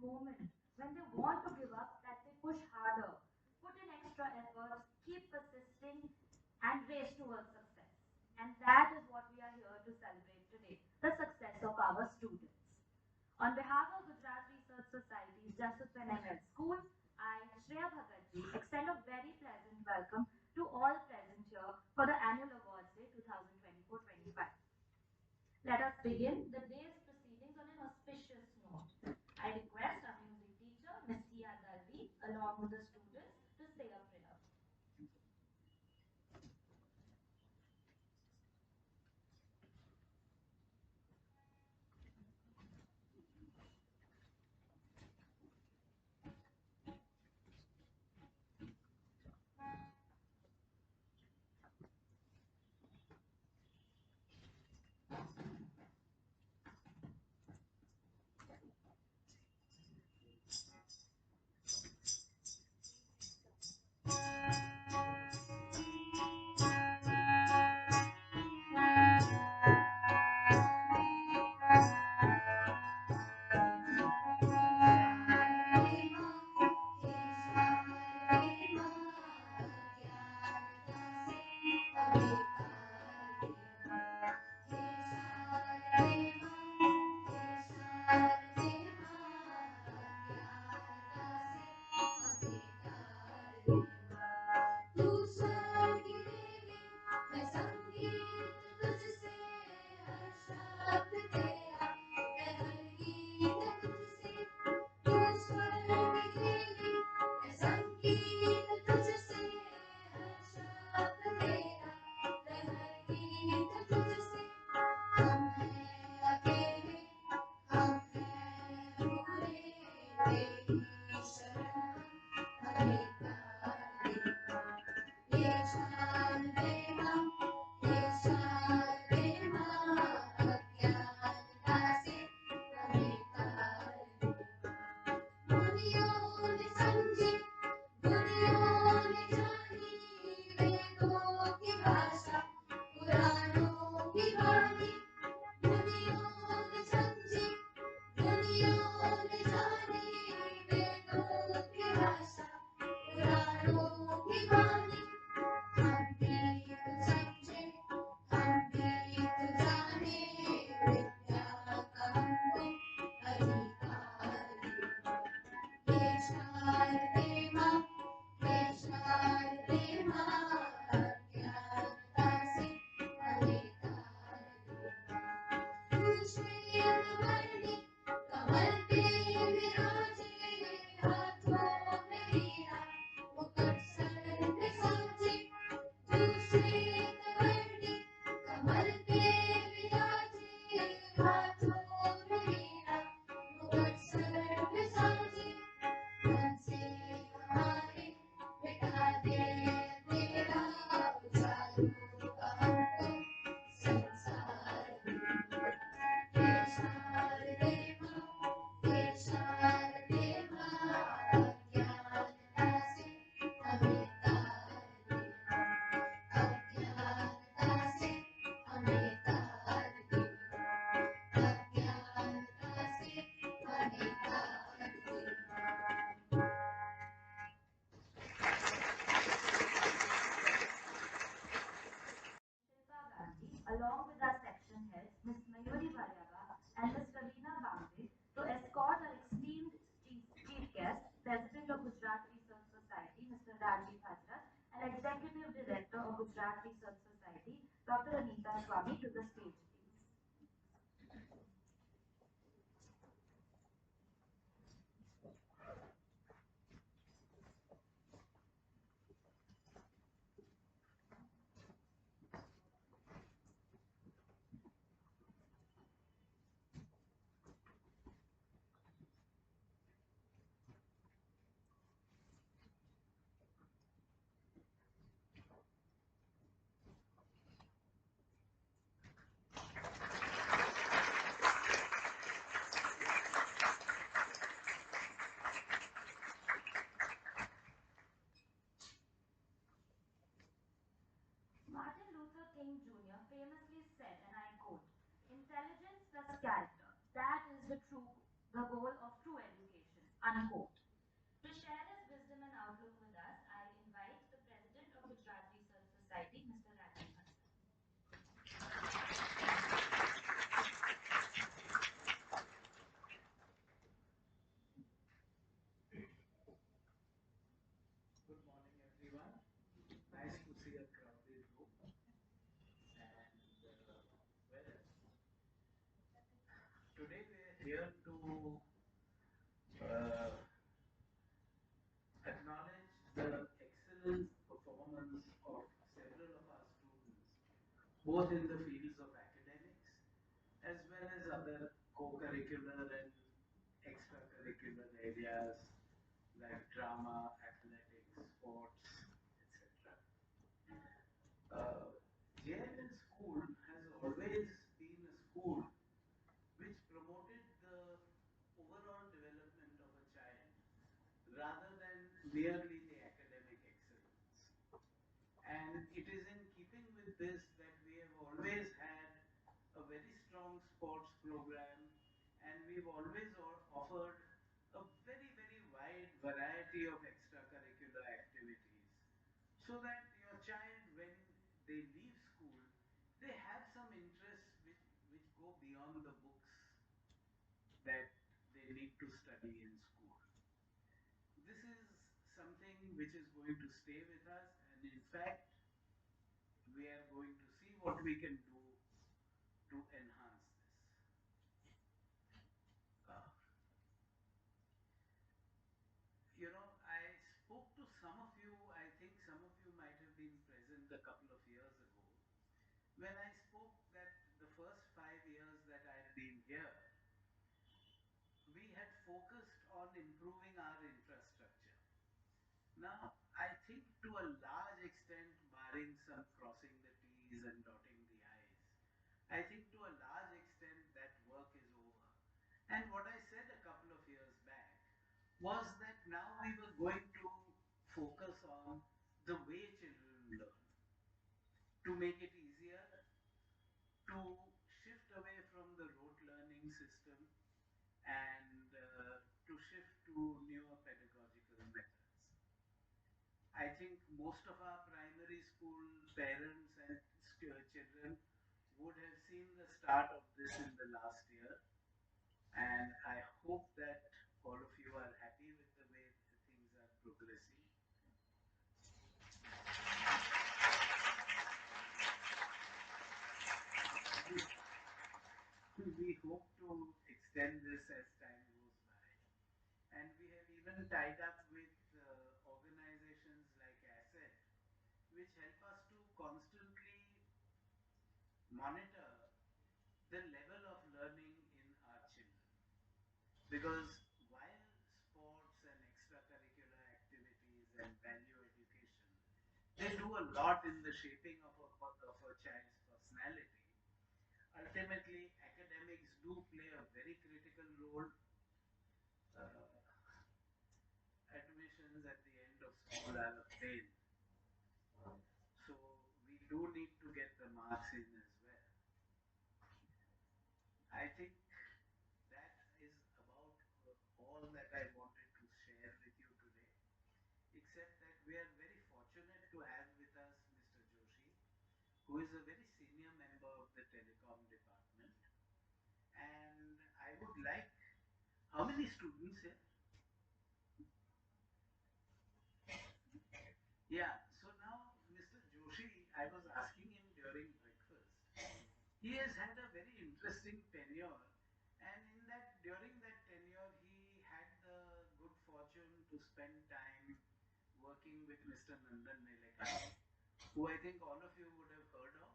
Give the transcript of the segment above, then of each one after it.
moment when they want to give up that they push harder, put in extra efforts, keep persisting, and race towards success. And that is what we are here to celebrate today, the success of our students. On behalf of Gujarat Research Society's Jasutvan ML School, I, Shreya Bhagatji, extend a very pleasant welcome to all present here for the Annual Awards Day 2024-25. Let us begin the day's proceedings on an auspicious note. I request our music teacher, Ms. Tia Dalvi, along with the students, to say a prayer. Shilpa Gandhi, along with our section heads, Ms. Mayuri Valyava and Ms. Ravina Bambe, to escort our esteemed chief guest, President of Gujarat Research Society, Mr. Rajiv Hazrat, and Executive Director of Gujarat Research Society, Dr. Anita Swami, to the stage, please. Martin Luther King Jr. famously said, and I quote, "Intelligence plus character, that is the goal of true education." Unquote. To share his wisdom and outlook with us, I invite the president of Gujarat Research Society, Mr. Rajiv Hansal. Good morning, everyone. Nice to see a crowded room. And well, today we're here to uh, acknowledge the excellent performance of several of our students, both in the fields of academics as well as other co-curricular and extracurricular areas like drama, athletics, sports, etc. JNN School has always been a school which promoted the overall development of a child rather than merely the academic excellence. And it is in keeping with this that we have always had a very strong sports program, and we've always offered a very, very wide variety of extracurricular activities so that your child, when they leave school, they have some interests which go beyond the books that they need to study in school. This is something which is going to stay with us, and in fact, we are going to see what we can do to enhance this. Uh, I spoke to some of you, I think some of you might have been present a couple of years ago, when I spoke that the first 5 years that I've been here, we had focused on improving our infrastructure. Now, I think to a large extent, barring some crossing the T's and dotting the I's, I think to a large extent that work is over. And what I said a couple of years back was that now we were going to focus on the way children learn, to make it easier, to shift away from the rote learning system and to shift to newer pedagogical methods. I think most of our primary school parents and children would have seen the start of this in the last year, and I hope that all of you are happy with the way things are progressing. We hope to extend this as time goes by. And we have even tied up with organizations like ASSET, which help us to constantly monitor the level of learning in our children. Because while sports and extracurricular activities and value education, they do a lot in the shaping of a child's personality, ultimately academics do play a very critical role. Admissions at the end of school are a pain. So we do need to get the marks in as well. I think that is about all that I wanted to share with you today, except that we are very fortunate to have with us Mr. Joshi, who is a very senior member of the telecom department. And I would like, how many students here? Yeah, so now Mr. Joshi, I was asking him during breakfast. He has had a very interesting tenure, and during that tenure, he had the good fortune to spend time working with Mr. Nandan Nilekani, who I think all of you would have heard of.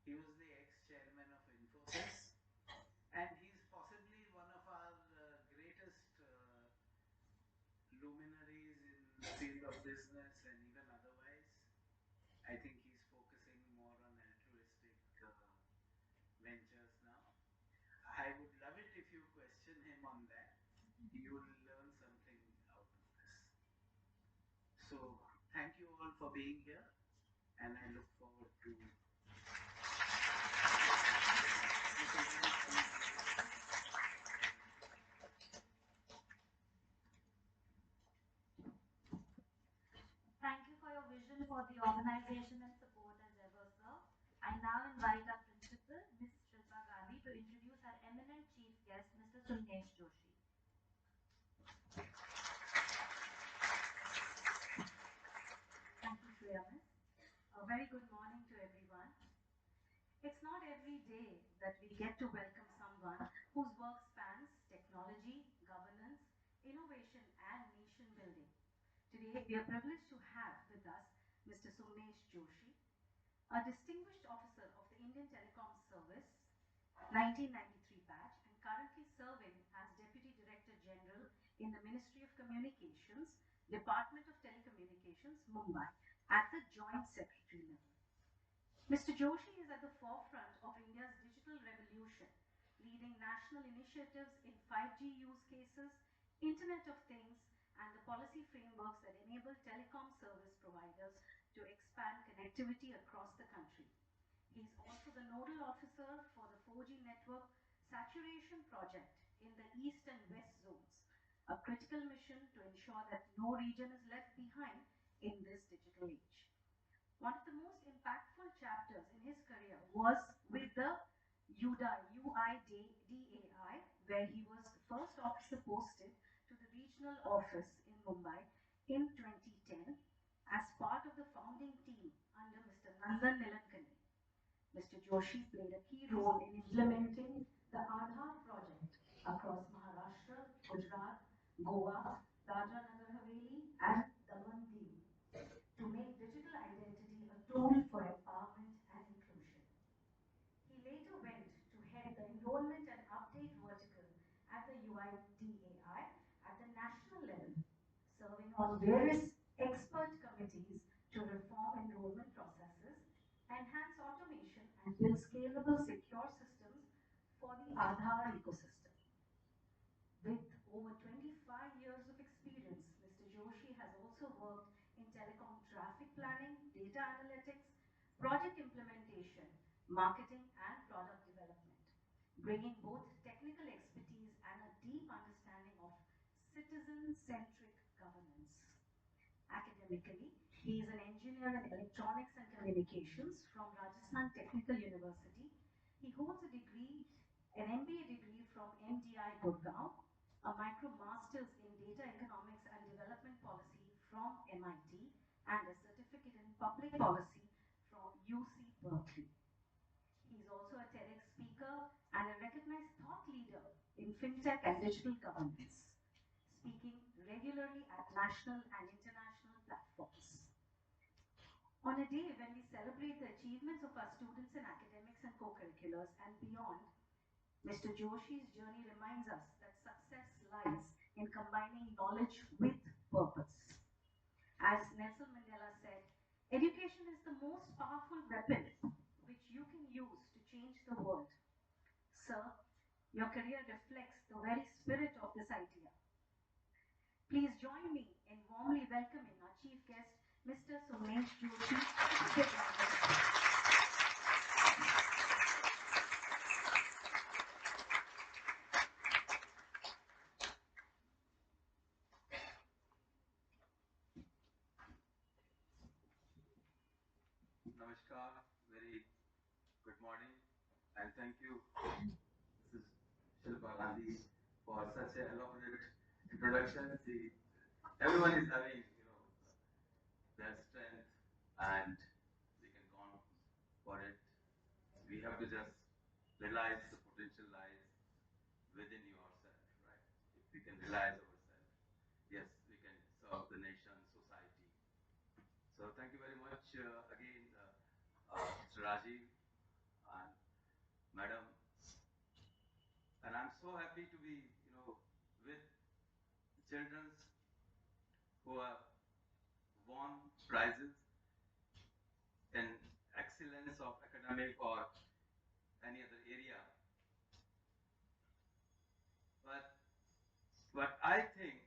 He was the ex-chairman of Infosys, and he's possibly one of our greatest luminaries in the field of business and even otherwise. I think he's focusing more on altruistic ventures now. I would love it if you question him on that. You will learn something out of this. So, thank you all for being here, and I look forward to for the organization and support as ever, sir. I now invite our principal, Ms. Shilpa Gandhi, to introduce our eminent chief guest, Mr. Sunnesh Joshi. Thank you, Shreya, miss. A very good morning to everyone. It's not every day that we get to welcome someone whose work spans technology, governance, innovation, and nation building. Today, we are privileged to have with us Mr. Somnesh Joshi, a distinguished officer of the Indian Telecom Service, 1993 batch, and currently serving as Deputy Director General in the Ministry of Communications, Department of Telecommunications, Mumbai, at the Joint Secretary level. Mr. Joshi is at the forefront of India's digital revolution, leading national initiatives in 5G use cases, Internet of Things, and the policy frameworks that enable telecom service providers to expand connectivity across the country. He is also the nodal officer for the 4G network saturation project in the East and West zones, a critical mission to ensure that no region is left behind in this digital age. One of the most impactful chapters in his career was with the UIDAI, where he was the first officer posted to the regional office in Mumbai in 2010 as part of the founding team under Mr. Nandan Nilankani. Mr. Joshi played a key role in implementing the Aadhaar project across Maharashtra, Gujarat, Goa, Dadra Nagar Haveli, and Daman Diu to make digital identity a tool for empowerment and inclusion. He later went to head the enrollment and update vertical at the UIDAI at the national level, serving on various expert committees to reform enrollment processes, enhance automation, and build scalable, secure systems for the Aadhaar ecosystem. With over 25 years of experience, Mr. Joshi has also worked in telecom traffic planning, data analytics, project implementation, marketing, and product development, bringing both technical expertise and a deep understanding of citizen-centric governance. Academically, he is an engineer in electronics and communications from Rajasthan Technical University. He holds an MBA degree from MDI Gurgaon, a micro master's in data economics and development policy from MIT, and a certificate in public policy from UC Berkeley. He is also a TEDx speaker and a recognized thought leader in fintech and digital governance, speaking regularly at national and international platforms. On a day when we celebrate the achievements of our students in academics and co-curriculars and beyond, Mr. Joshi's journey reminds us that success lies in combining knowledge with purpose. As Nelson Mandela said, education is the most powerful weapon which you can use to change the world. Sir, your career reflects the very spirit of this idea. Please join me in warmly welcoming our chief guest, Mr. Somnesh Joshi. Namaskar, very good morning, and thank you, Mrs. Shilpa Gandhi, for such an elaborate introduction. Everyone is having, their strength, and we can go on for it. We have to just realize the potential lies within yourself, right? If we can realize ourselves, yes, we can serve the nation, society. So thank you very much again, Mr. Rajiv and Madam. And I'm so happy to be, with children who have won prizes in excellence of academic or any other area. But I think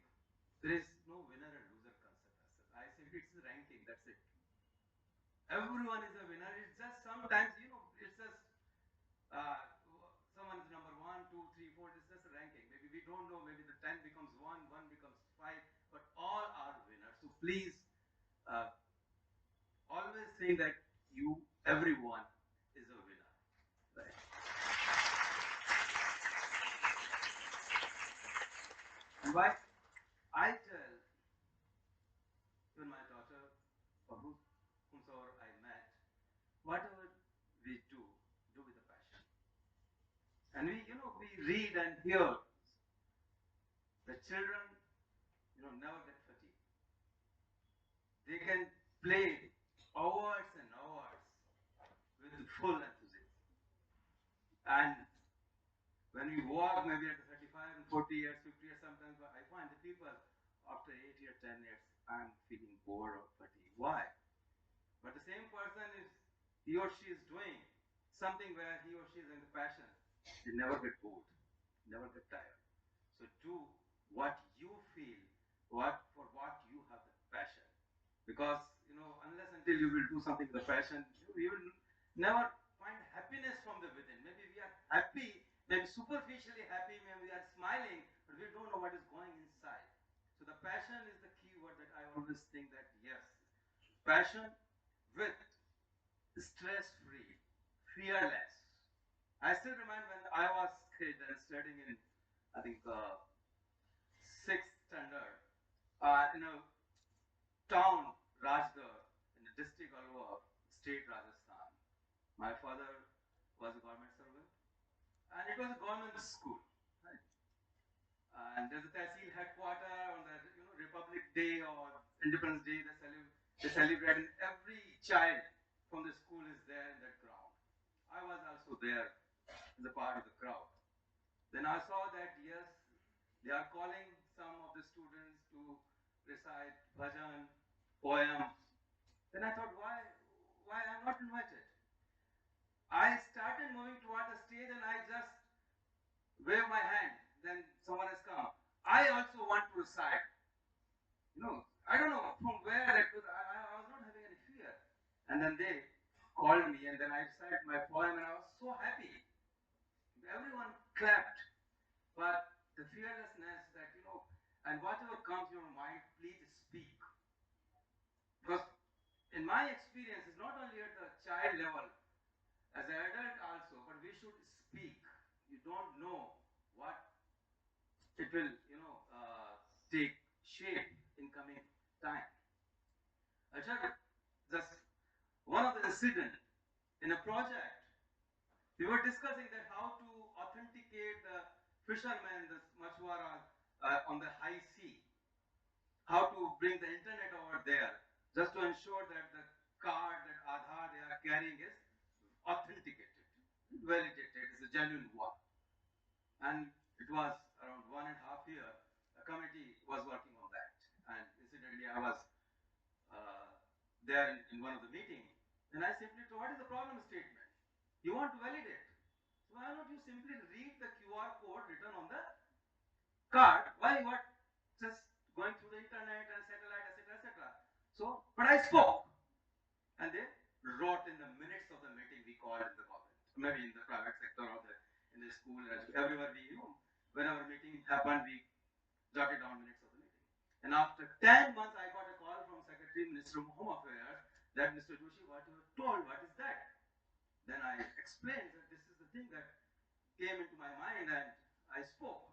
there is no winner and loser concept as such. I say it's a ranking, that's it. Everyone is a winner. It's just sometimes, it's just uh, someone is number 1, 2, 3, 4. It's just a ranking. Maybe we don't know. Maybe the 10 becomes 1, 1 becomes 5. But all are winners. So please think that everyone is a winner, right? And why I tell even my daughter or whomsoever I met, whatever we do with a passion. And we read and hear the children, never get fatigued. They can play hours and hours with full enthusiasm. And when we walk, maybe at 35 and 40 years, 50 years, sometimes I find the people after 8 years, 10 years, I'm feeling bored or fatigued. Why? But the same person is he or she is doing something where he or she is in the passion, they never get bored, never get tired. So do what you feel, for what you have the passion. Because unless until you will do something with a passion, you will never find happiness from the within. Maybe we are happy, maybe superficially happy, maybe we are smiling, but we don't know what is going inside. So the passion is the key word that I always think that yes, passion with stress-free, fearless. I still remember when I was kid and studying in, I think, sixth standard, in a town, Rajgarh, in the district Alwar, state Rajasthan. My father was a government servant, and it was a government school. Right? And there's a Tehsil headquarter on the Republic Day or Independence Day. They celebrate, and every child from the school is there in that ground. I was also there as a part of the crowd. Then I saw that yes, they are calling some of the students to recite bhajan, poems. Then I thought, why I'm not invited? I started moving toward the stage and I just wave my hand. Then someone has come. I also want to recite. I don't know from where that was. I was not having any fear. And then they called me, and then I recited my poem, and I was so happy. Everyone clapped. But the fearlessness that, and whatever comes to your mind, please speak. Because in my experience, it's not only at the child level, as an adult also, but we should speak. You don't know what it will, take shape in coming time. I tell you, just one of the incident in a project, we were discussing that how to authenticate the fishermen, the machwaras on the high sea, how to bring the internet over there, just to ensure that the card, that Aadhaar they are carrying is authenticated, validated, is a genuine one. And it was around 1.5 years, a committee was working on that. And incidentally, I was there in one of the meetings, and I simply told, what is the problem statement? You want to validate. So why don't you simply read the QR code written on the card? Why you are just going through the internet and satellite, etc., etc.? So, but I spoke, and they wrote in the minutes of the meeting we called in the government, maybe in the private sector or in the school, everywhere whenever meeting happened, we jotted down minutes of the meeting. And after 10 months, I got a call from Secretary Minister of Home Affairs that Mr. Joshi, what you were told, what is that? Then I explained that this is the thing that came into my mind, and I spoke.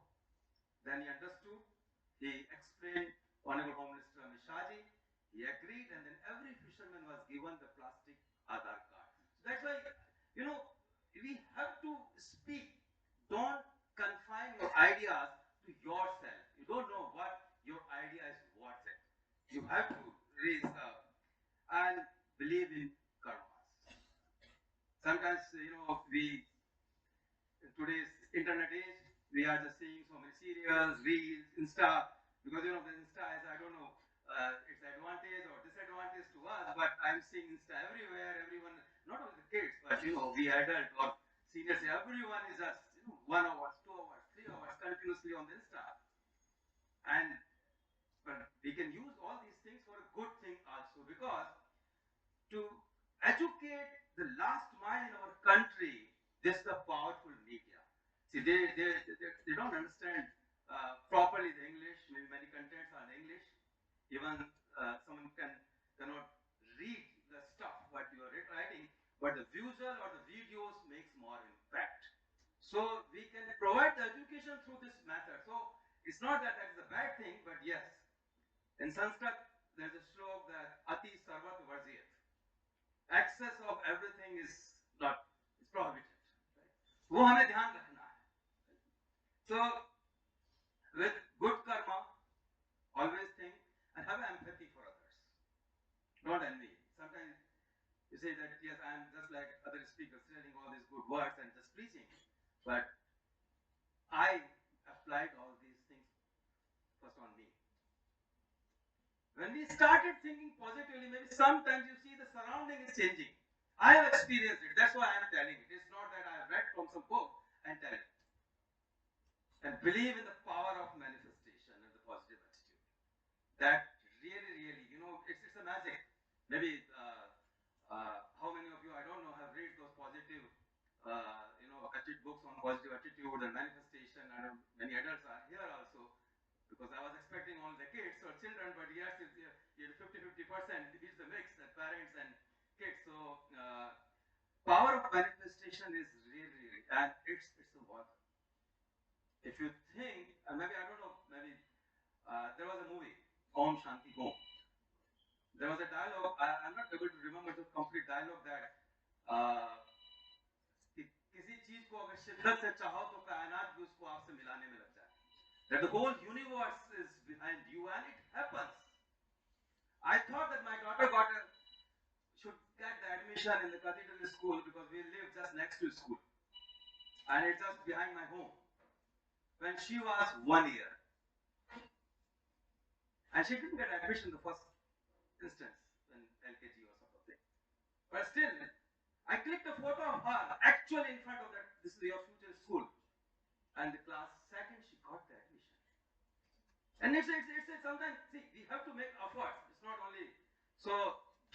Then he understood. He explained, Honorable Home Minister Amit Shahji. He agreed, and then every fisherman was given the plastic Aadhaar card. So that's why, we have to speak. Don't confine your ideas to yourself. You don't know what your idea is worth it. You have to raise up and believe in karmas. Sometimes, we in today's internet age, we are just seeing so many serials, reels, Insta, because the Insta is, I don't know, it's advantage or disadvantage to us, but I'm seeing Insta everywhere, everyone, not only the kids, but we adult or seniors, everyone is just 1 hour, 2 hours, 3 hours continuously on the Insta. And but we can use all these things for a good thing also, because to educate the last mile in our country, this is the powerful media. See, they don't understand properly the English. Maybe many contents are in English. Even someone cannot read the stuff what visual or the videos makes more impact. So we can provide the education through this method. So it's not that that is a bad thing, but yes, in Sanskrit there's a shlok that ati sarvat varjyat. Excess of everything is not, is prohibited. Right? वो हमें ध्यान रखना है. So with good karma, always think and have empathy for others. Don't envy. Sometimes you say that yes, I am just like other speakers, telling all these good words and just preaching, but I applied all these things first on me. When we started thinking positively, maybe sometimes you see the surrounding is changing. I have experienced it. That's why I am telling it. It's not that I have read from some book and tell it. And believe in the power of manifestation and the positive attitude. That really, it's a magic. Maybe how many of you, I don't know, have read those positive, books on positive attitude and manifestation. I know many adults are here also, because I was expecting only the kids or children, but yes, it's 50-50%. It's the mix, that parents and kids. So power of manifestation is really, and it's a work. If you think, and maybe I don't know, maybe there was a movie, Om Shanti Om. There was a dialogue. I'm not able to remember the complete dialogue that किसी चीज को अगर शिद्दत से चाहो तो कायनात भी उसको आपसे मिलाने में लग जाए. That the whole universe is behind you, and it happens. I thought that my daughter should get the admission in the cathedral school because we live just next to school, and it's just behind my home. When she was 1 year, and she didn't get admission in the first instance in LKG or something, but still, I clicked a photo of her actually in front of that. This is your future school, and the class second she got the admission. And it's sometimes, see, we have to make efforts. It's not only, so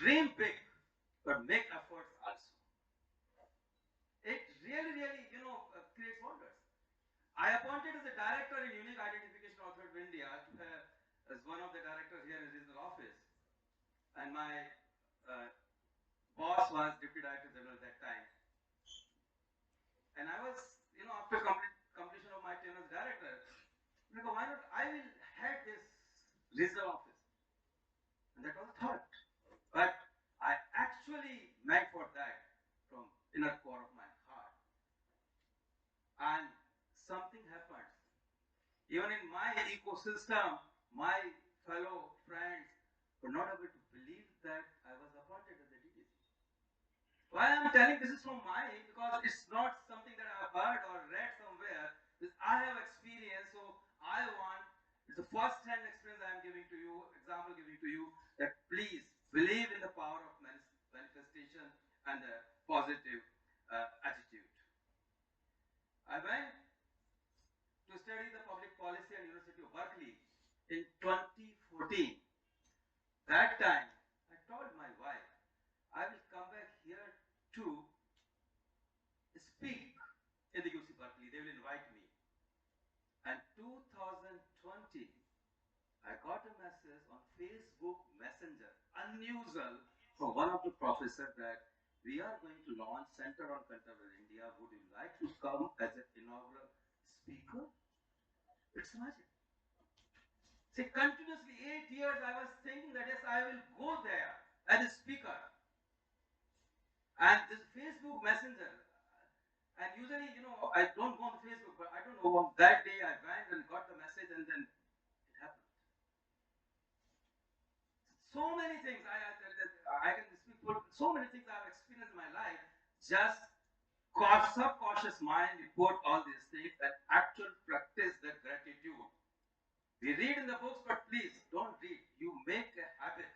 dream big, but make efforts also. It really, creates wonders. I appointed as a director in Unique Identification Authority of India, as one of the directors here in regional office, and my boss was Deputy Director General at that time. And I was, after completion of my tenure as director, why not I will head this regional office? And that was a thought. But I actually meant for that from inner core of my heart. And something happened. Even in my ecosystem, my fellow friends were not able to believe that I was appointed as a DDC. Why I'm telling this is from mine, because it's not something that I have heard or read somewhere. This I have experienced, so I want, it's the first-hand experience I am giving to you, example giving to you, that please believe in the power of manifestation and the positive attitude. I went to study the public policy at University of Berkeley in 2014. That time, I told my wife, I will come back here to speak in the UC Berkeley. They will invite me. And 2020, I got a message on Facebook Messenger, unusual, from one of the professors that we are going to launch Center on Contemporary India. Would you like to come as an inaugural speaker? It's magic. See, continuously 8 years I was thinking that yes, I will go there as a speaker. And this Facebook Messenger, and usually, I don't go on Facebook, but I don't know, on that day I went and got the message, and then it happened. So many things, I can speak for so many things I have experienced in my life, just subconscious mind, we put all these things, and actual practice that gratitude. We read in the books, but please don't read. You make a habit.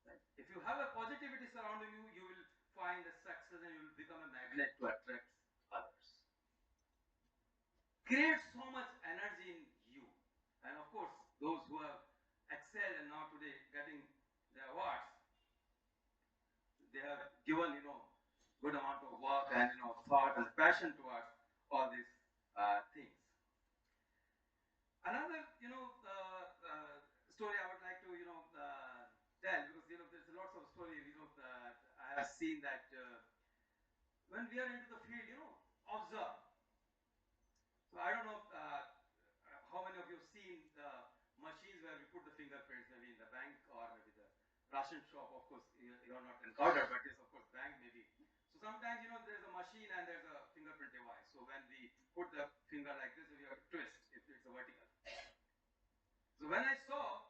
Right? If you have a positivity surrounding you, you will find a success and you will become a magnet to attract others. Create so much energy in you. And of course, those who have excelled and now today getting the awards, they have given, good amount of work and, thought and passion towards all these things. Another, story I would like to, tell, because, there's lots of stories, I have seen that when we are into the field, observe. So I don't know how many of you have seen the machines where we put the fingerprints, maybe in the bank or maybe the ration shop. Of course, you're not encountered, but yes, of course, bank maybe. So sometimes, there's a machine and there's a fingerprint device. So when we put the finger like this, we have to twist if it's a vertical. So when I saw,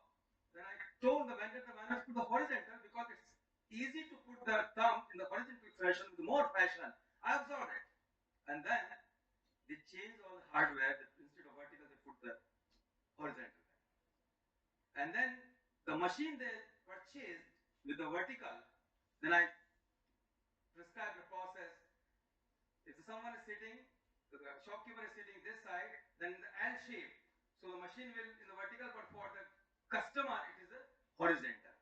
then I told the vendor put the horizontal because it's easy to put the thumb in the horizontal fashion with more fashion. I observed it. And then they changed all the hardware. Instead of vertical, they put the horizontal. And then the machine they purchased with the vertical, then I prescribed the process. If someone is sitting, the shopkeeper is sitting this side, then the L shape. So the machine will in the vertical, but for the customer, it is a horizontal.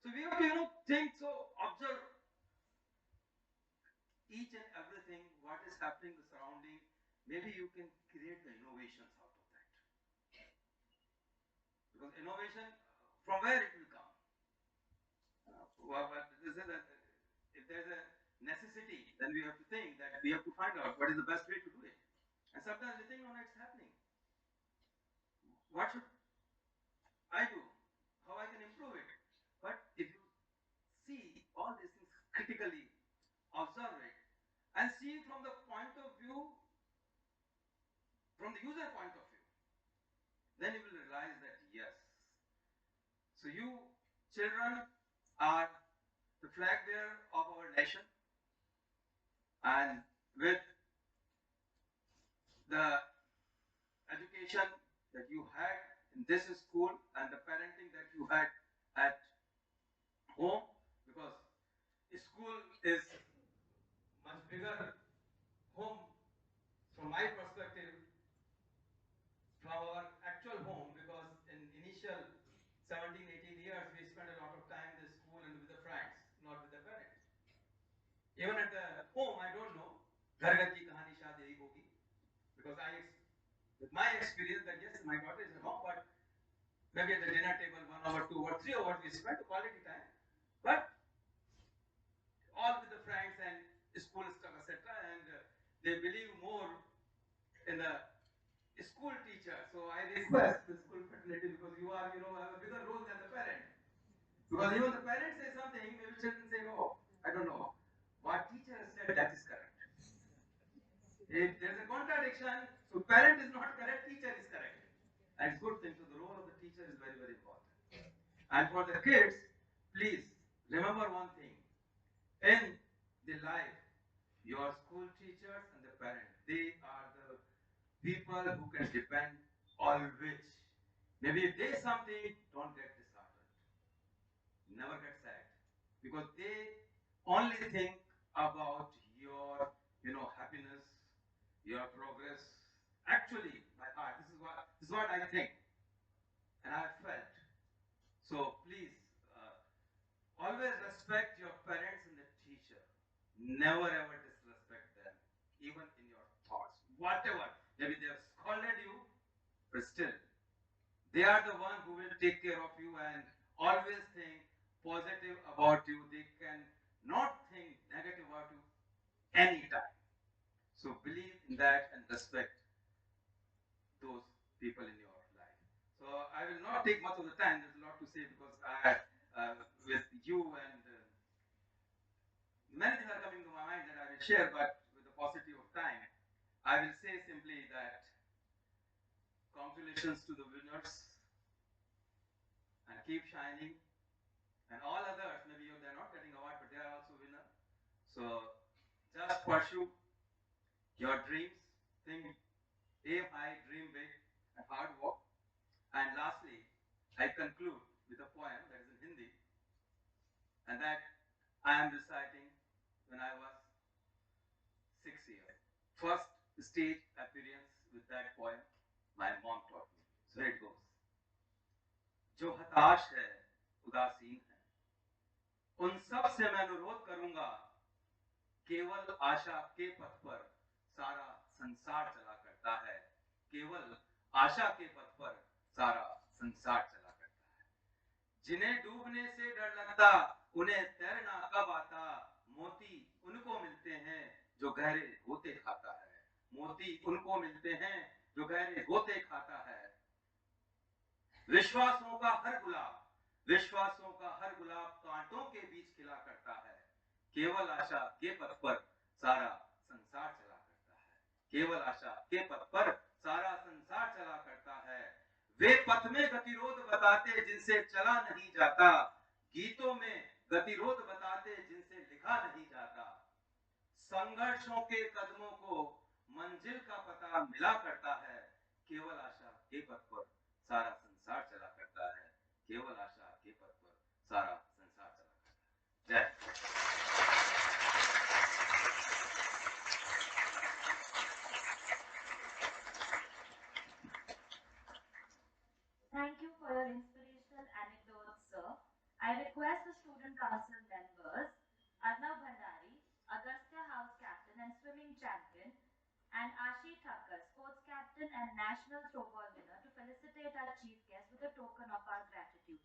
So we have to, think, so observe each and everything, what is happening, the surrounding. Maybe you can create the innovations out of that. Because innovation, from where it will come? If there's a necessity, then we have to think that we have to find out what is the best way to do it. And sometimes we think, no, it's happening. What should I do? How I can improve it? But if you see all these things critically, observe it, and see from the point of view, from the user point of view, then you will realize that yes. So you children are the flag bearer of our nation, and with the education that you had in this school and the parenting that you had at home, because school is much bigger home from my perspective from our actual home, because in initial 17, 18 years we spent a lot of time in the school and with the friends, not with the parents. Even at the home, I don't know, ghar ghar ki kahani shayad yahi hogi, because with my experience that yes, my daughter is at home, but maybe at the dinner table 1 hour, 2 hours, 3 hours we spend quality time, but all with the friends and school stuff, etc. And they believe more in the school teacher. So I request the school fraternity, because you are, have a bigger role than the parent. Because even the parents say something, maybe children say, oh, I don't know. What teacher has said, that is correct. If there's a contradiction, so parent is not correct, teacher is correct. And it's good thing. So the role of the teacher is very, very important. And for the kids, please remember one thing. In the life, your school teachers and the parents, they are the people who can depend on which. Maybe if they something, don't get disheartened. Never get sad. Because they only think about your, happiness, your progress. Actually, my heart, this is what I think. And I felt. So please, always respect your parents and the teacher. Never ever disrespect them, even in your thoughts. Whatever. Maybe they have scolded you, but still, they are the one who will take care of you and always think positive about you. They can not think negative about you anytime. So believe in that and respect those people in your life. So I will not take much of the time. There's a lot to say, because with you and many things are coming to my mind that I will share, but with the paucity of time, I will say simply that congratulations to the winners, and keep shining. And all others, maybe they're not getting award, but they are also winners. So just pursue your dreams, think, aim high, dream big, and hard work. And lastly, I conclude with a poem that is in Hindi, and that I am reciting when I was 6 years. First stage appearance with that poem, my mom taught me. So here it goes. जो हताश है, उदासीन है, उन सब से मैं अनुरोध करूंगा, केवल आशा के पथ पर सारा संसार चला करता है। केवल आशा के पथ पर सारा संसार चला करता है। जिन्हें डूबने से डर लगता, उन्हें तैरना कब आता, मोती उनको मिलते हैं जो गहरे गोते खाता है, मोती उनको मिलते हैं जो गहरे गोते खाता है। विश्वासों का हर गुलाब कांटों के बीच खिला करता है। केवल आशा के पथ पर सारा संसार चला करता है। केवल आशा के पथ पर सारा संसार चला करता है। वे पथ में गतिरोध बताते जिनसे चला नहीं जाता, गीतों में गतिरोध बताते जिनसे लिखा नहीं जाता। संघर्षों के कदमों को मंजिल का पता मिला करता है। केवल आशा के पथ पर सारा संसार चला करता है। केवल आशा के पथ पर सारा संसार चला करता है। जय। Thank you for your inspirational anecdotes, sir. I request the student council members, Arnav Bhandari, Agastya House captain and swimming champion, and Ashi Thakkar, sports captain and national throwball winner, to felicitate our chief guest with a token of our gratitude.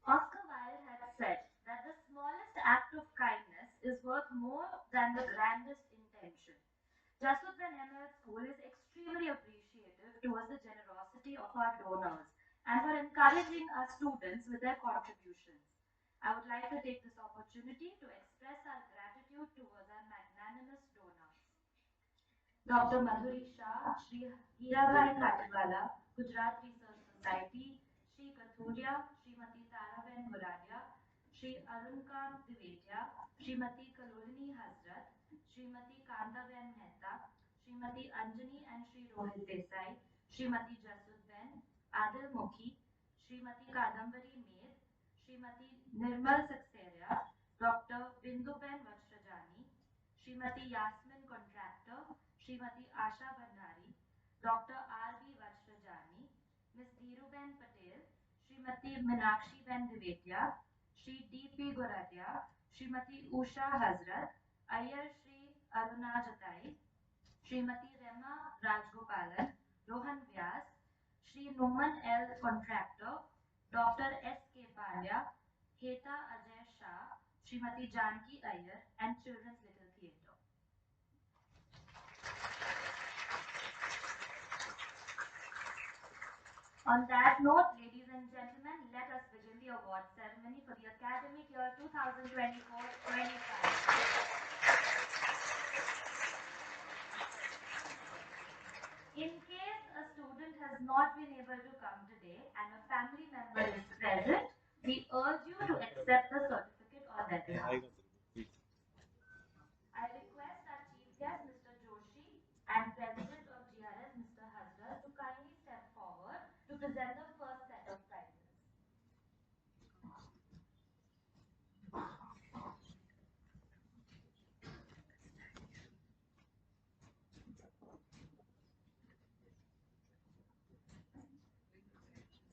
Oscar Wilde had said that the smallest act of kindness is worth more than the grandest intention. Jasudben ML School is extremely appreciative towards the generosity of our donors and for encouraging our students with their contributions. I would like to take this opportunity to express our gratitude towards our magnanimous donors. Dr. Madhuri Shah, Shri Hirabai Katiwala, Gujarat Research Society, Shri Kathuria, Srimati Taraben Muradia, Shri Arunkant Divetya, Srimati Kalolini Hazrat, Srimati Kantaben Mehta, Srimati Anjani and Shri Rohit Desai, Srimati Jasudben, Adil Mukhi, Srimati Kadambari Med, Srimati Nirmal Saxeria, Dr. Binduben Vajrajani, Srimati Yasmin Contractor, Srimati Asha Bhandari, Dr. R.B. Vajrajani, Ms. Dhiruben Patel, Srimati Minakshi Ben Divetya, Shri D.P. Goradia, Srimati Usha Hazrat, Ayyar Shri Aruna Jatai, Srimati Rema Rajgopalan, Rohan Vyas, Shri Noman L. Contractor, Dr. S.K. Pandya, Heta Ajay Shah, Srimati Janki Iyer, and Children's Little Theatre. On that note, ladies and gentlemen, let us begin the award ceremony for the academic year 2024-25. In case a student has not been able to come today and a family member is present, we urge you to accept the certificate on their behalf. I request our chief guest, Mr. Joshi, and President of GRS, Mr. Hazrat, to kindly step forward to present the first set of prizes.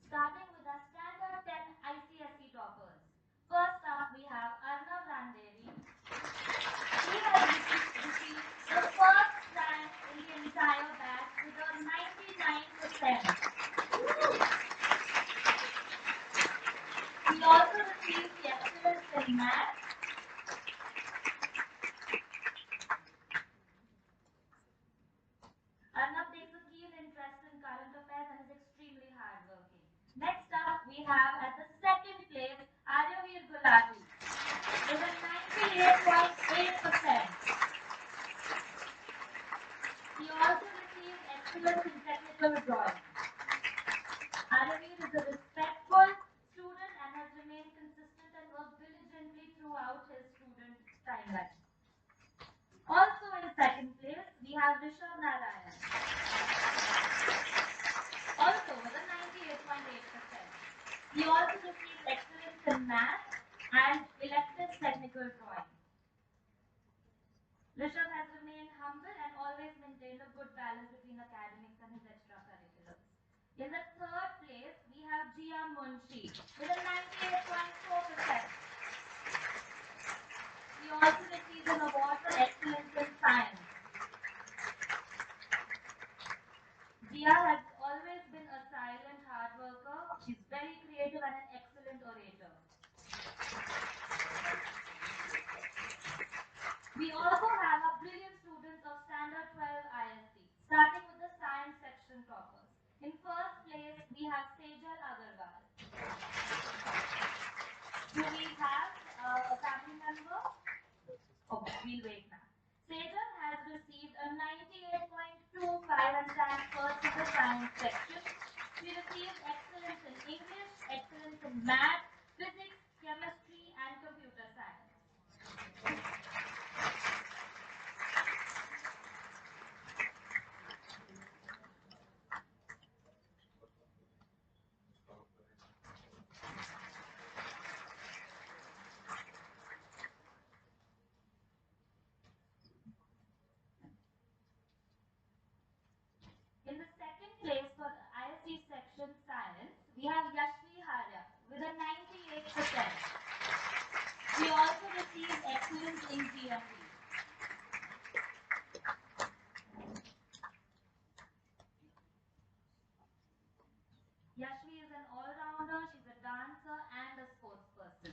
Starting with our Standard 10 ICSE toppers. First up, we have Arnav Randeri. He has received the first rank in the entire batch with a 99%. He also received the excellence in math. Arnav takes a keen interest in current affairs and is extremely hardworking. Next up, we have at the second place Aryavir Gulati with a 98.8%. He also received excellence in technical drawing. Aryavir is a respectful student and has remained consistent and worked diligently throughout his student timeline. Also in second place, we have Rishabh Narayan. Also with a 98.8%. He also received excellence in math and elective technical drawing. Rishabh has remained humble and always maintained a good balance between academics and his extracurriculars. In the third place, we have Jia Munshi with a 98.4%. orator. We also have our brilliant students of Standard 12 ISD, starting with the science section toppers. In first place, we have Sejal Agarwal. Do we have a family member? Okay, we'll wait now. Sejal has received a 98.25 and stands first in the science section. She received excellence in English, excellence in math, physics, chemistry, and computer science. In the second place for the ISD section science, we have Yashvi Harya with a 98%. She also received excellence in GMP. Yashvi is an all-rounder, she's a dancer and a sports person.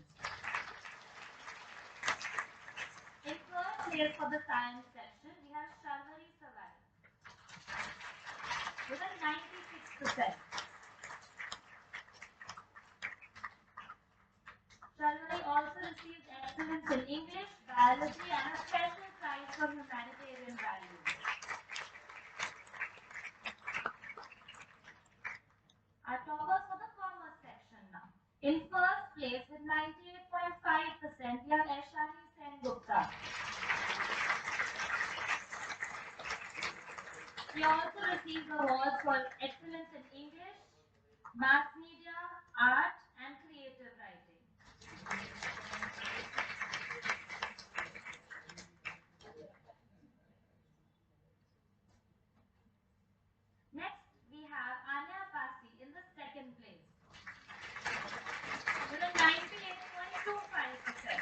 In third place for the science section, we have Shalvari Savai with a 96%. Shalvari also received excellence in English, biology and a special prize for humanitarian values. Our toppers for the commerce section now. In first place with 98.5%, we have Aishani Sengupta. She also received awards for excellence in English, mass media, art, and creative writing. Next, we have Anya Pasi in the second place with a 98.25%.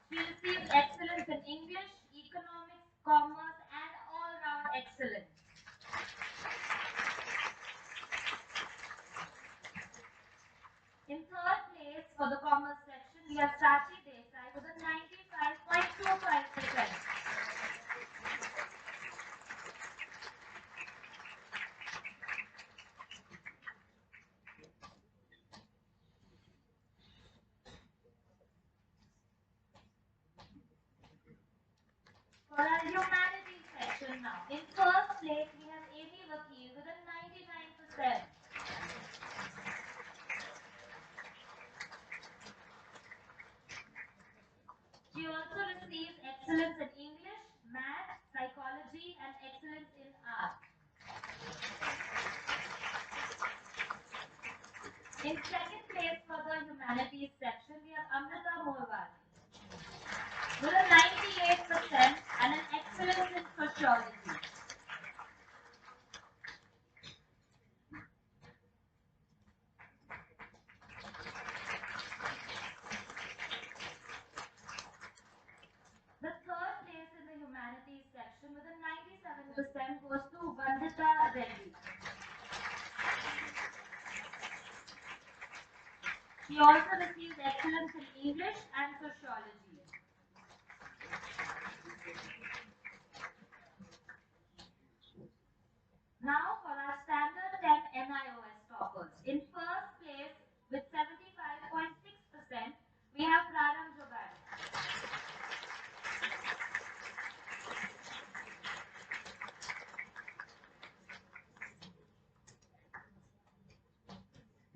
She received excellence in English, economics, commerce, and all-round excellence. In third place for the commerce section, we have Sachi Desai with a 95.25%. For our humanities section now, in first place we have Amy Vakil with a 99%. She also receives excellence in English, math, psychology, and excellence in art. In second place for the humanities section, we have Amrita Morwal with a 98% and an excellence in sociology. The third place in the humanities section with a 97% goes to Vandita Reddy. She also received excellence in English and sociology. Now for our standard 10 NIOS toppers. In first place with 75.6%, we have Praram Jogani.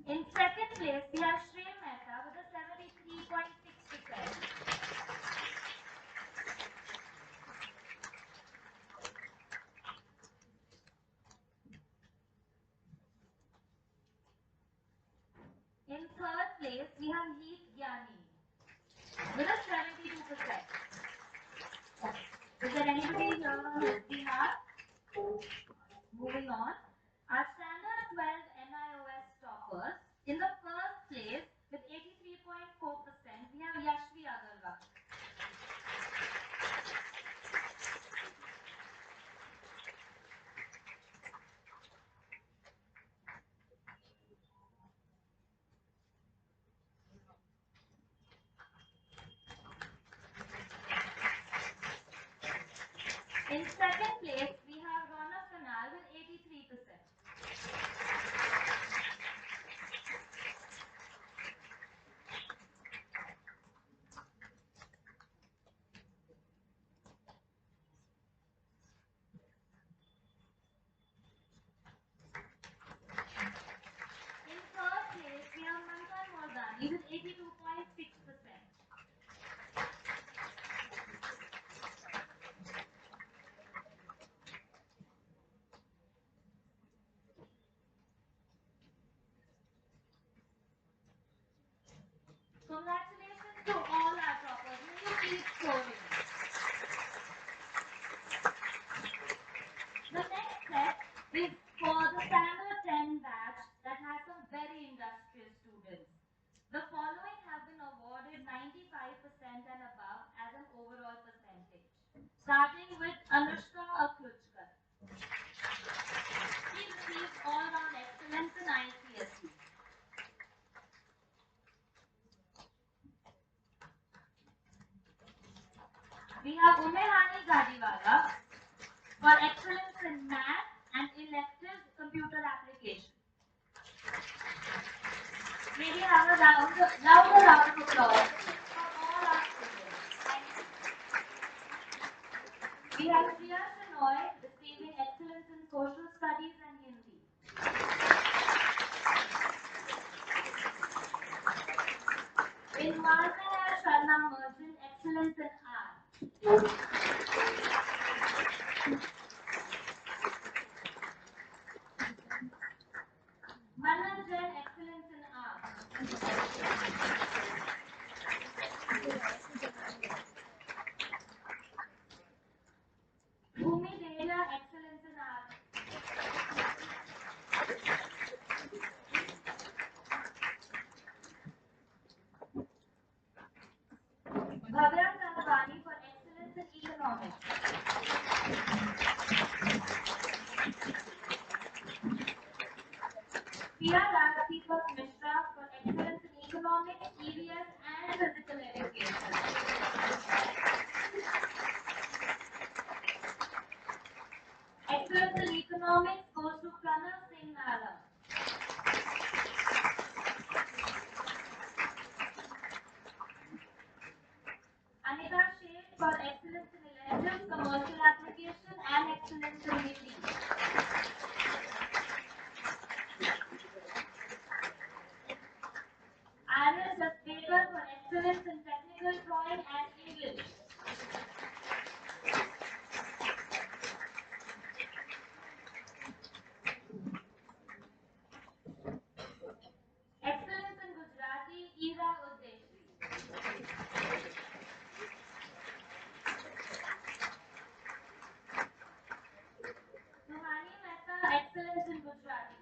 In second place, we have Shri Mehta with a 73.6%. In third place, we have Heath Gyani with a 72%. Is there anybody here on his behalf? Moving on. Our standard 12 NIOS toppers. In the first place, with 83.4%, we have Yashvi Agarwal. 72.6%. Congratulations to all our toppers. May you keep scoring. The next set is for the Standard 10 batch that has some very industrious students. The following have been awarded 95% and above as an overall percentage. Starting with Anushka Aklujkar. She received all-round excellence in ICSE. We have Umehani Gadiwala for excellence in math and elective computer application. May we have a louder round of applause for all our students. Thank you. We have Priya Shenoy receiving excellence in social studies and Hindi. In Marmaya Sharna Merchant, excellence in art. Mananjan, excellence in art. Bhumi Deja, excellence in art. Bhavya Sarvani for excellence in economics. Pia Ragadeepak Mishra for excellence in economics, EVS and physical education. Excellence in economics goes to Pranav Singh Nara. Anita Sheth for excellence in elective commercial application and excellence in Hindi. Iris Jasbekar for excellence in technical drawing and English. Excellence in Gujarati, Ira Udeshi. Suhani Mehta, excellence in Gujarati.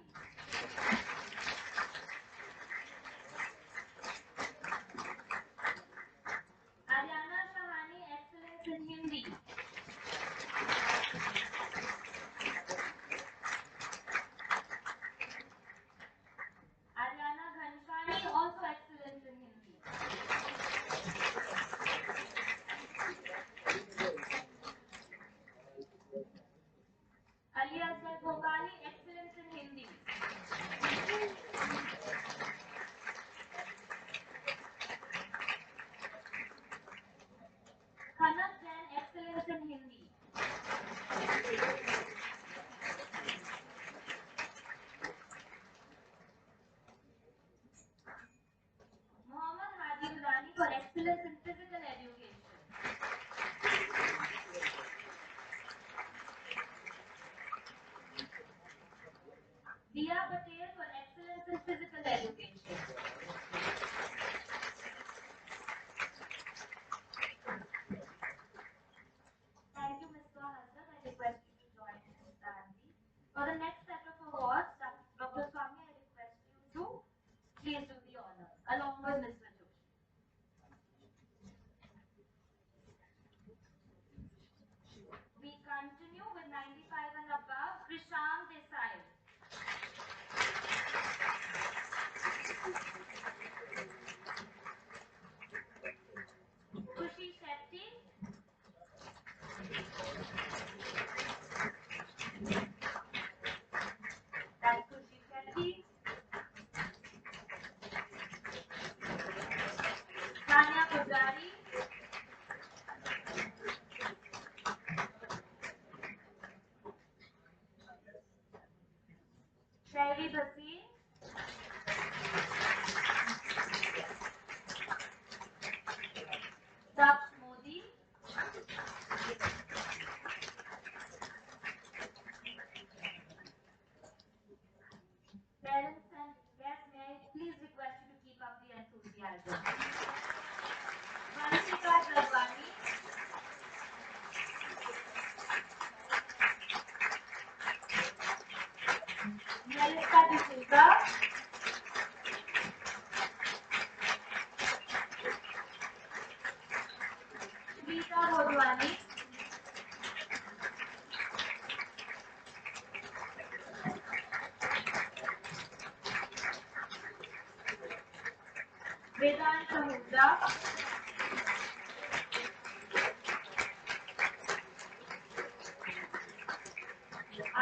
Vedant Sahuja,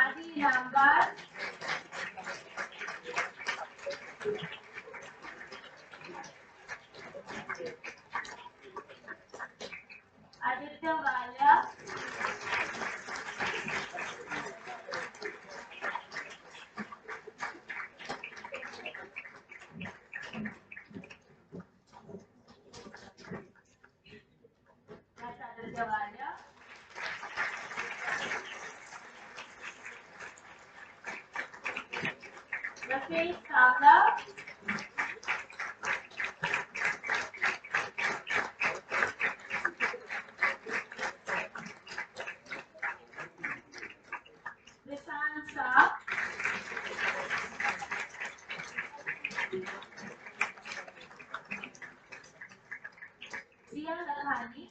Adi Nambar, Aditya Walia, that's Aditya Walia, Rakesh Savla, Vishant Shah, Dia Lakhani.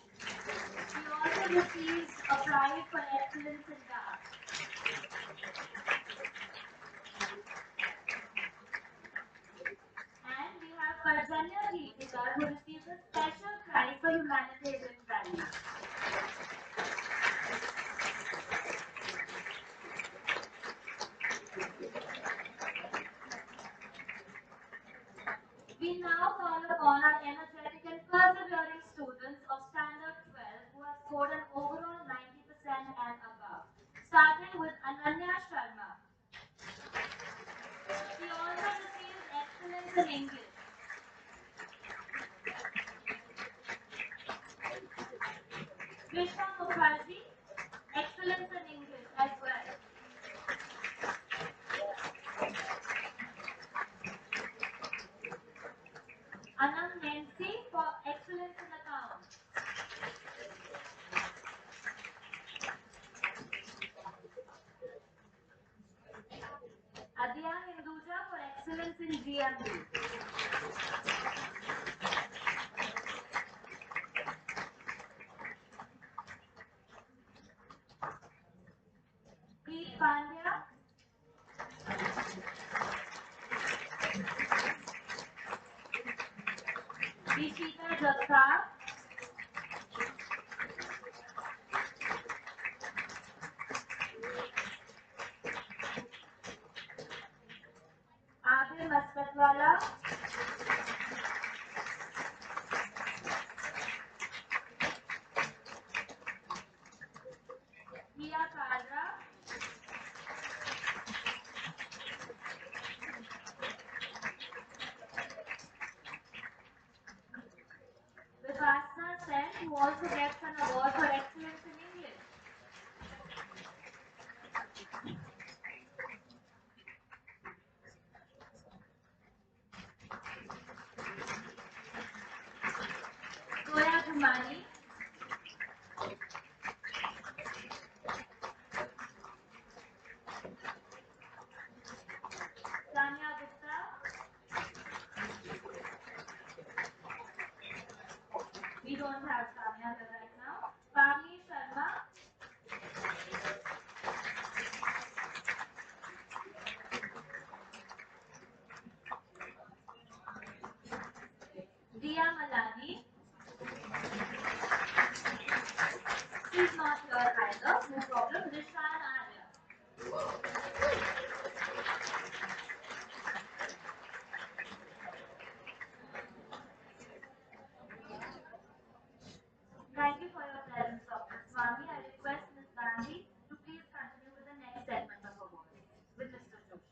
She also received a prize for excellence in dance. And we have Parjanya Geetikar who received a special prize for humanitarian values. We now call upon our energetic and persevering students of Standard 12 who have scored an overall 90% and above, starting with Ananya Sharma. She also received excellence in English. Krishna Mukherjee, excellence in English as well. Anand Nancy for excellence in accounts. Adya Hinduja for excellence in GMB. Preet Pandya, Rishika Jagtav, Abir Maskatwala, Mia Kalra, Vivasna Sen, who also gets an award for excellence in English. Zoya Jumani, Tanya Gupta, we don't have Tanya here right now, Pavni Sharma, Dia Malani, she's not here either, no problem, Rishan Arya. Thank you for your presence, Dr. Swami. I request Ms. Gandhi to please continue with the next segment of awards with Mr. Joshi.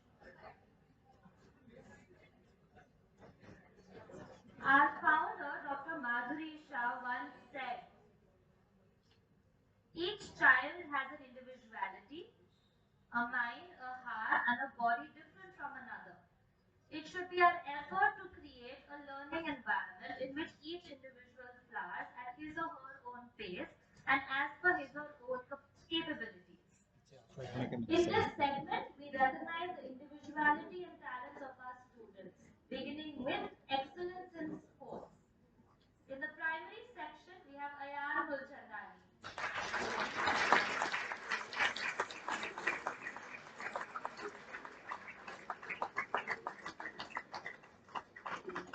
Our founder, Dr. Madhuri Shah, once said, each child has an individuality, a mind, a heart, and a body different from another. It should be our effort to create a learning environment in which each individual flowers at his or her own pace and as per his or her own capabilities. In this segment, we recognize the individuality and talents of our students, beginning with excellence in sports. In the primary section, we have Ayan Mulchandani.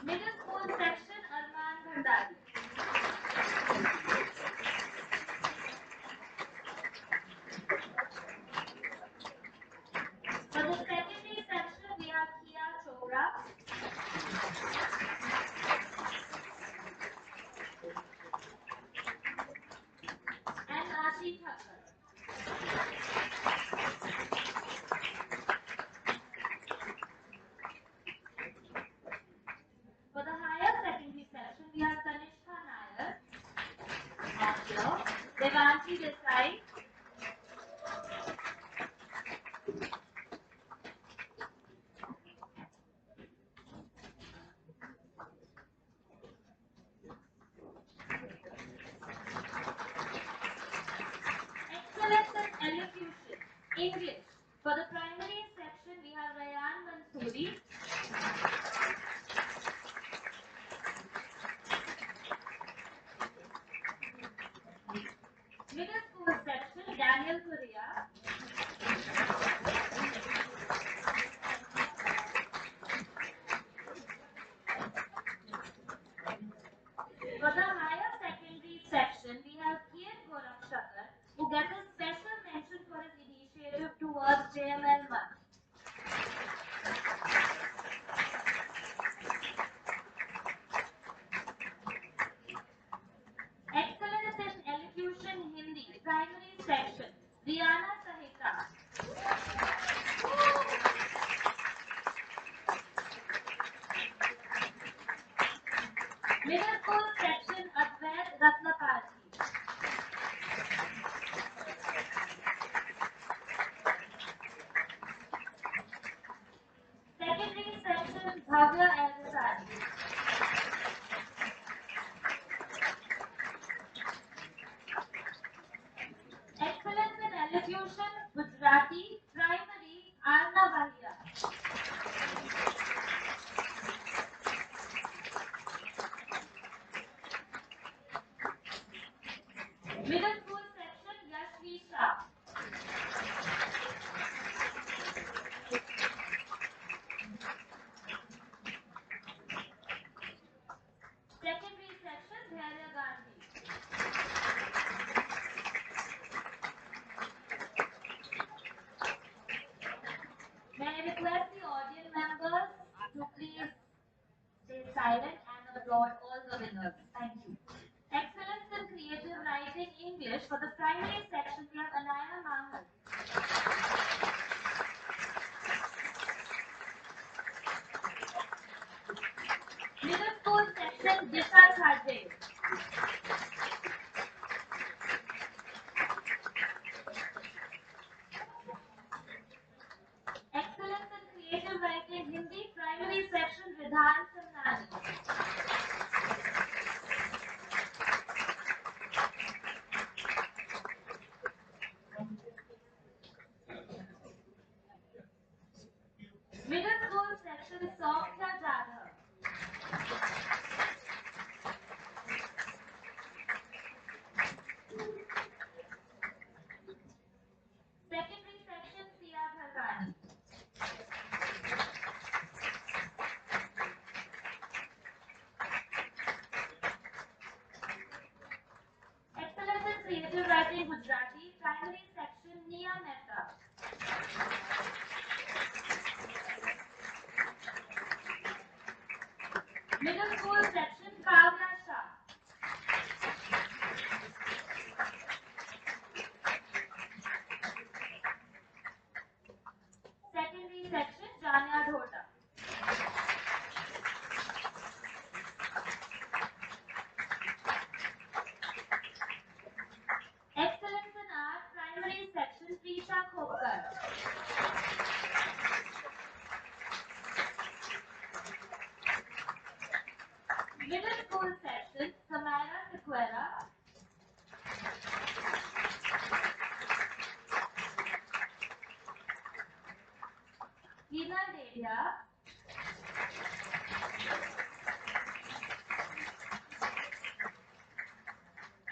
Middle school section, Devanshi Desai, Excellence in Elocution, English. For the primary section, we have Rayan Mansoori. Middle school section, Daniel Correa. For the higher secondary section, we have Kian Gorakshakar, who gets a special mention for his initiative towards JML Month. Excellence in Elocution Hindi, primary section, Rihanna Sahita. Middle school section, Advait Ratnaparthi. Secondary section, Bhavya Aizasari. Excellence in Elocution, Gujarati, primary, Arna Bahia. Middle school section, Yashvi Shah. Secondary section, Dhairya Gandhi. May I request the audience members to please stay silent and applaud all the winners. Thank you. Excellence in Creative Writing English. For the primary section, we have Anaya Mahal. Middle school section, Disha Chadhe. Excellence in Creative Writing Hindi, primary section, Vidhan Samnani. Middle school section, Sophia Jadhav. Secondary section, Sia Bharwani. Excellence in Creative Writing Gujarati, primary section, Nia Mehta. Middle school section, Kavya Shah. Secondary section, Jania Dhota. Excellence in Art, primary section, Prisha Khopkar. Middle school section, Samara Sequeira. Hina Dedia.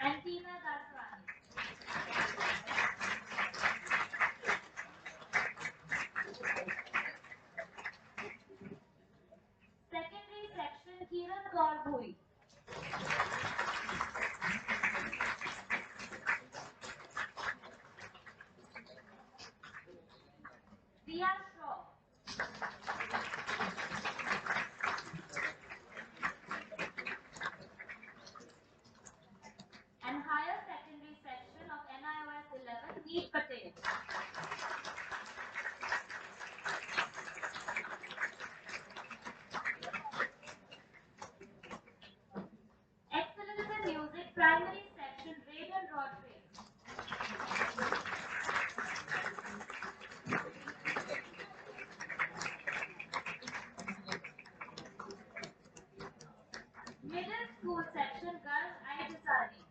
And Tina Daswani. Secondary section, Kiran Kaur Bhui. Dia Shaw. And higher secondary section of NIOS 11, Neet Patel. school section, girls Aitisani.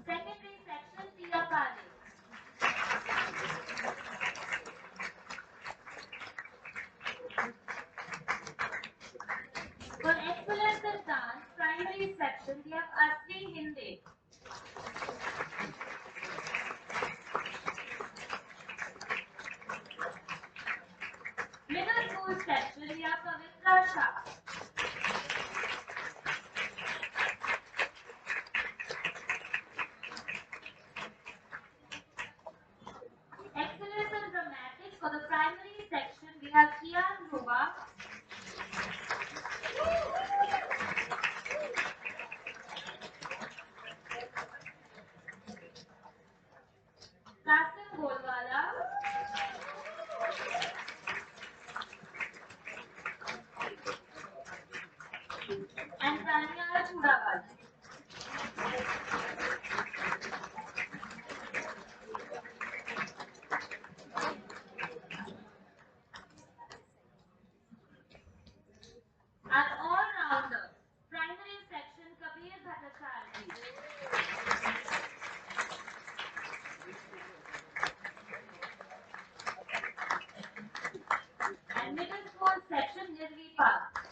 Secondary section, Tia Kale. For excellence in dance, primary section, we have Asli Hindi. Middle school section, we have Pavitra Shah. Excellence in dramatics, for the primary section, we have Kian Ruba. Kasim Golwala. And Tanya Chudawala. An all-rounder. Primary section, Kabir Bhattacharjee. And middle school section, Nirvi Park.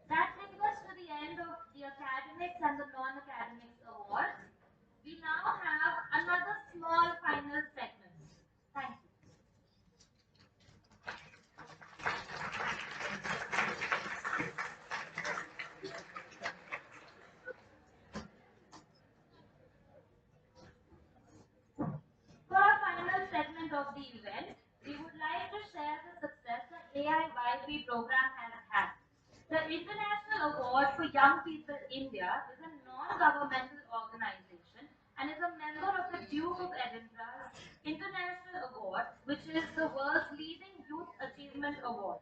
That brings us to the end of the academics and the non-academics awards. We now have another small final segment. Thank you. For our final segment of the event, we would like to share the success the AIYP program has had. The International Award for Young People India is a non-governmental organization and is a member of the Duke of Edinburgh's International Award, which is the world's leading youth achievement award.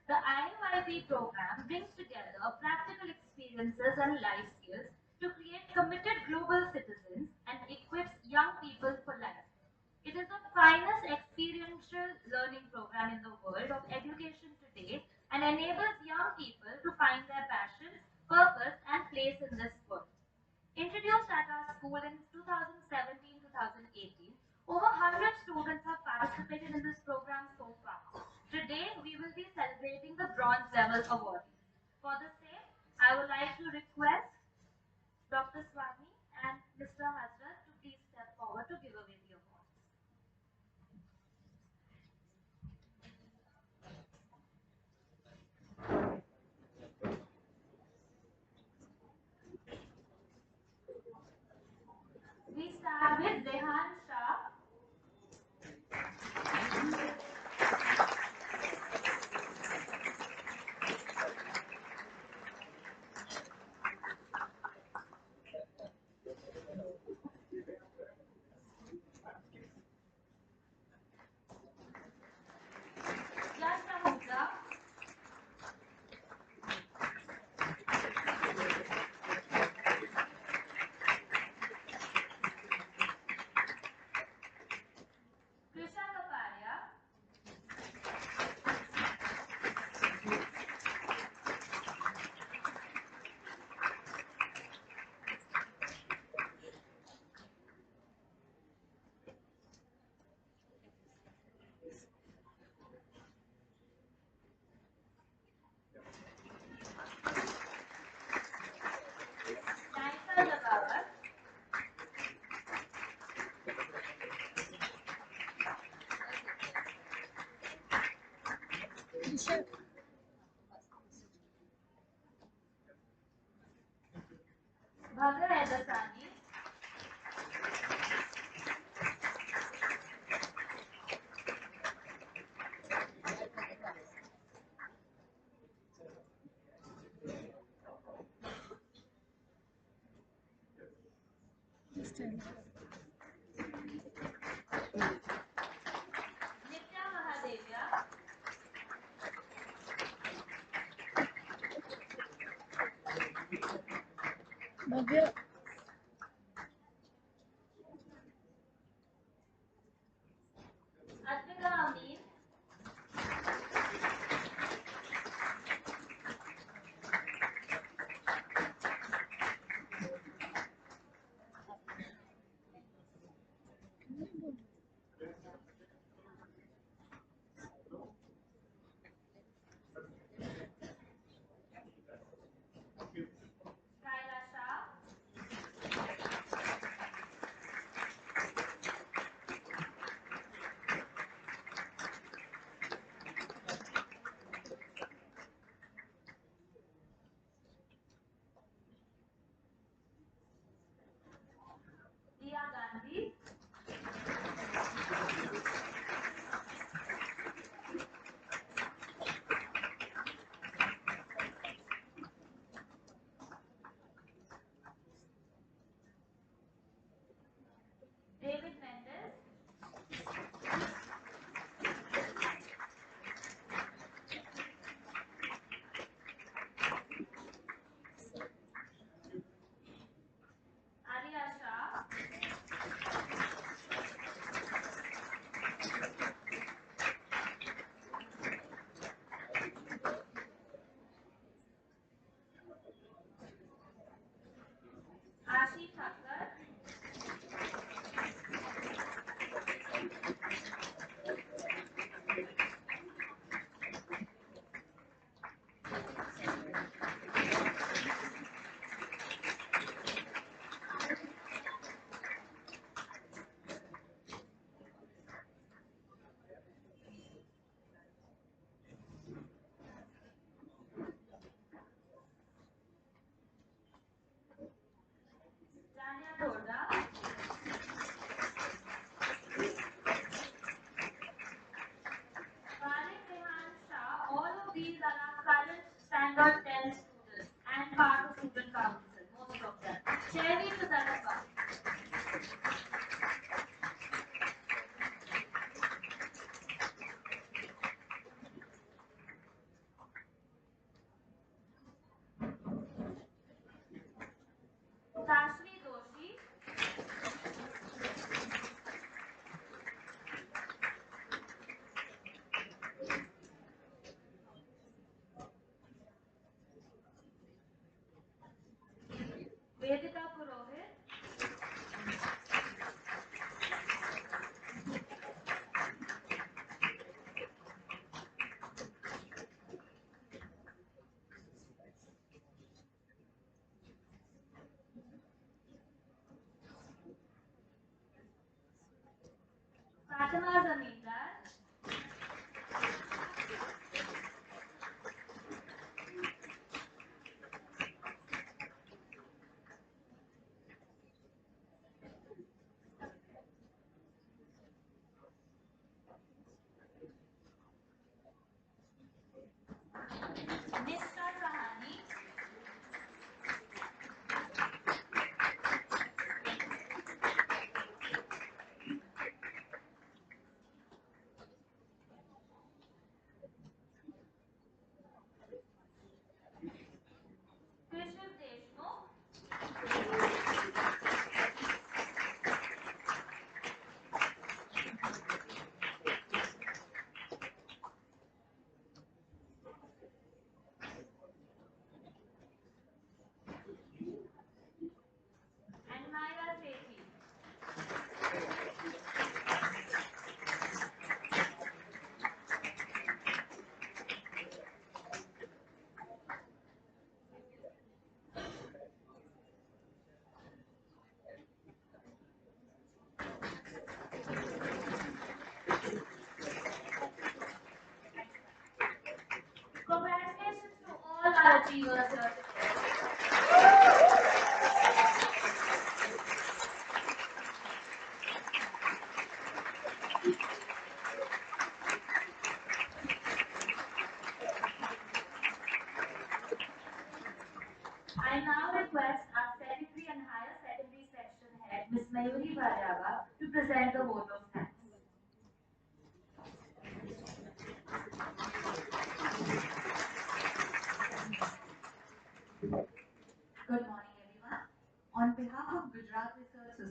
The IYP program brings together practical experiences and life skills to create committed global citizens and equips young people for life. It is the finest experiential learning program in the world of education today and enables young people to find their passion, purpose, and place in this world. Introduced at our school in 2017-2018, over 100 students have participated in this program so far. Today, we will be celebrating the bronze level awardees. For the same, I would like to request Dr. Swami and Mr. Hazrat to please step forward to give away the awards. We start with Rehan Shah. Yash Ahuja. Krisha Kaparia. Naika Jagawat. Bhagar Edasani. Nitya Mahadevia. Bhavya, Advika Amin, Skyla Shah, Dia Gandhi, David Mendes, Alia Shah, Ashi Thakkar, Tanya Toda, Farid Rehan Shah, all of these are our current standard 10 students and part of student council, most of them. Share it to Zanaba. Sashri Doshi, Vedita Purohit, Fatima Zamindar, Nishka Sahani, Krishiv Deshmukh, and Myra Sethi. Congratulations to all our achievers here today. I now request our secondary and higher secondary section head, Ms. Mayuri Varyava, to present the vote of thanks.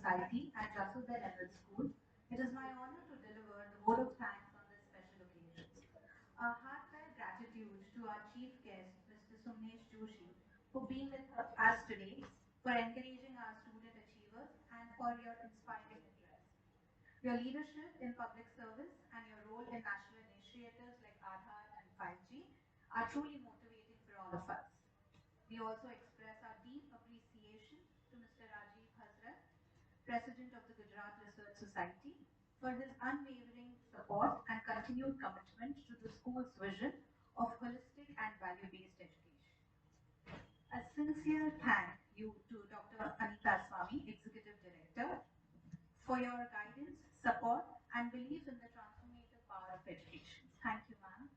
Society at Rasudel Level School, it is my honor to deliver the vote of thanks on this special occasion. A heartfelt gratitude to our chief guest, Mr. Sumnesh Joshi, for being with us today, for encouraging our student achievers, and for your inspiring address. Your leadership in public service and your role in national initiatives like Aadhaar and 5G are truly motivating for all of us. We also express our deep appreciation to Mr. Rajiv Hazrat, President of the Gujarat Research Society, for his unwavering support and continued commitment to the school's vision of holistic and value-based education. A sincere thank you to Dr. Anita Swami, Executive Director, for your guidance, support, and belief in the transformative power of education. Thank you, ma'am.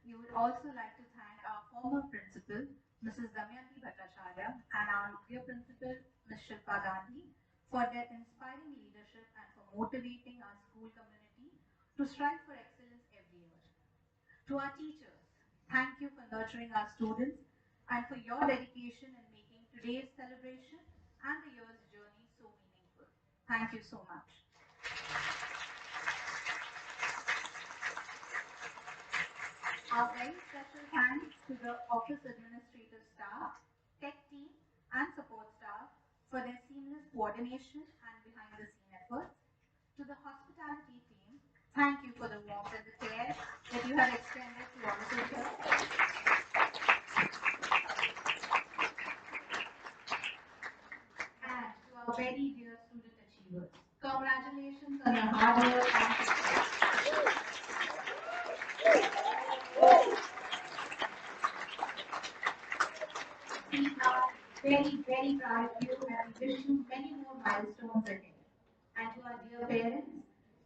We would also like to thank our former principal, Mrs. Damayanti Bhattacharya, and our dear principal, Ms. Shilpa Gandhi, for their inspiring leadership and for motivating our school community to strive for excellence every year. To our teachers, thank you for nurturing our students and for your dedication in making today's celebration and the year's journey so meaningful. Thank you so much. Our very special thanks to the office administrative staff, tech team, and support staff for their seamless coordination and behind-the-scene efforts. To the hospitality team, thank you for the warmth and the care that you have extended to all of us here. And to our very dear student achievers, congratulations on your hard work and success. We are very, very proud of you and we wish you many more milestones ahead. And to our dear parents,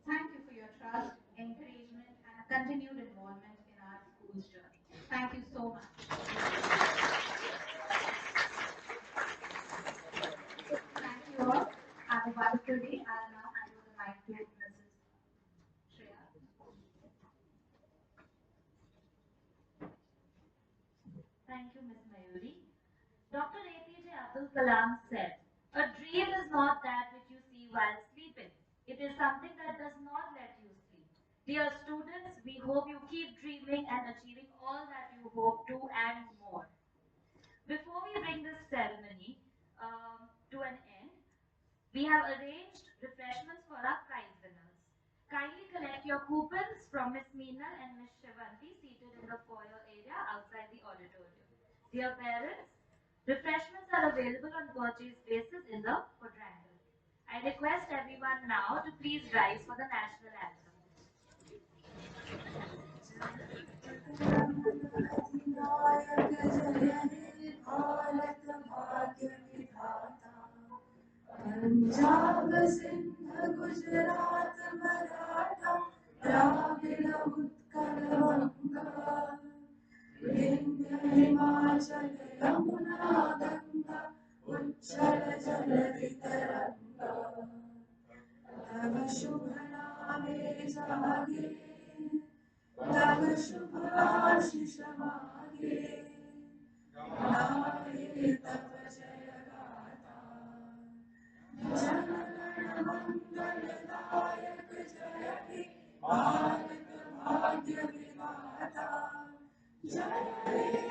thank you for your trust, encouragement, and continued involvement in our school's journey. Thank you so much. Thank you all. Have a wonderful day. I'll now hand over the mic to Mrs. Shreya. Thank you, Ms. Mayuri. Dr. APJ Abdul Kalam said, "A dream is not that which you see while sleeping. It is something that does not let you sleep." Dear students, we hope you keep dreaming and achieving all that you hope to and more. Before we bring this ceremony to an end, we have arranged refreshments for our prize winners. Kindly collect your coupons from Miss Meenal and Miss Shivanti seated in the foyer area outside the auditorium. Dear parents, refreshments are available on purchase basis in the quadrangle. I request everyone now to please rise for the national anthem. Punjab Sindh Gujarat Maratha Dravid Utkal बंगा विंध्य हिमाचल यमुना गंगा उच्चल जलधि तरंगा तव शुभ नामे जागे तव शुभ आशीष मागे गाये तव जय गाथा जनगण मंगलदायक जय हे भारत भाग्य विधाता जय हे